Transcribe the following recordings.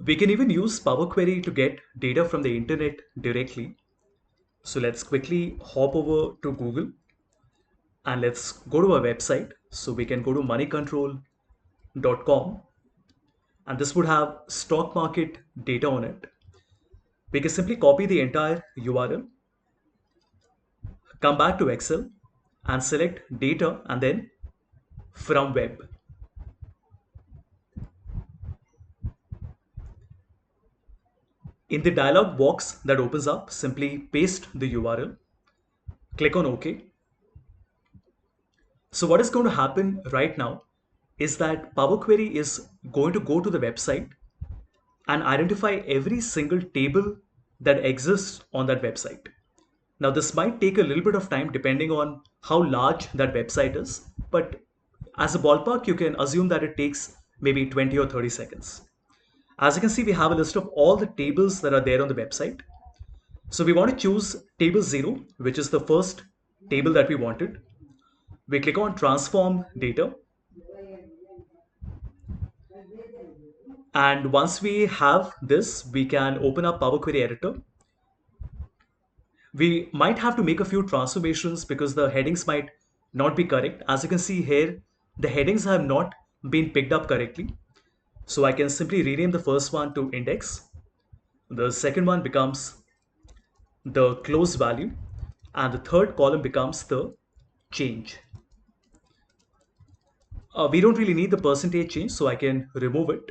We can even use Power Query to get data from the internet directly. So let's quickly hop over to Google and let's go to our website. So we can go to moneycontrol.com and this would have stock market data on it. We can simply copy the entire URL, come back to Excel and select data and then from web. In the dialog box that opens up, simply paste the URL, click on OK. So what is going to happen right now is that Power Query is going to go to the website and identify every single table that exists on that website. Now, this might take a little bit of time depending on how large that website is, but as a ballpark, you can assume that it takes maybe 20 or 30 seconds. As you can see, we have a list of all the tables that are there on the website. So we want to choose table 0, which is the first table that we wanted. We click on transform data. And once we have this, we can open up Power Query Editor. We might have to make a few transformations because the headings might not be correct. As you can see here, the headings have not been picked up correctly. So I can simply rename the first one to index. The second one becomes the close value. And the third column becomes the change. We don't really need the percentage change, so I can remove it.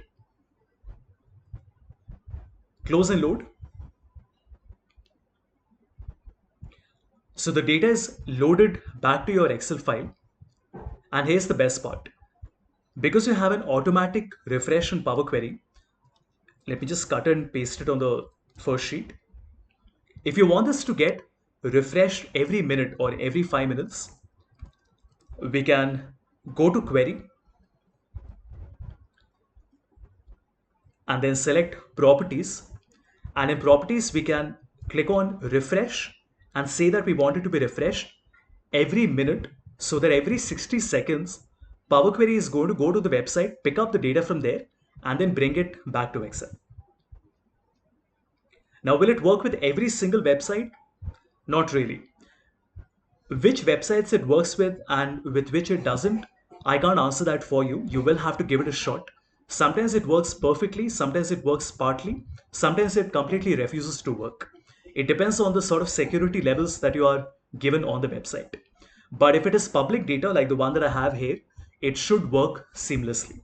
Close and load. So the data is loaded back to your Excel file. And here's the best part. Because you have an automatic refresh in Power Query, let me just cut and paste it on the first sheet. If you want this to get refreshed every minute or every 5 minutes, we can go to query and then select properties. And in properties, we can click on refresh and say that we want it to be refreshed every minute, so that every 60 seconds, Power Query is going to go to the website, pick up the data from there, and then bring it back to Excel. Now, will it work with every single website? Not really. Which websites it works with and with which it doesn't, I can't answer that for you. You will have to give it a shot. Sometimes it works perfectly, sometimes it works partly, sometimes it completely refuses to work. It depends on the sort of security levels that you are given on the website. But if it is public data like the one that I have here, it should work seamlessly.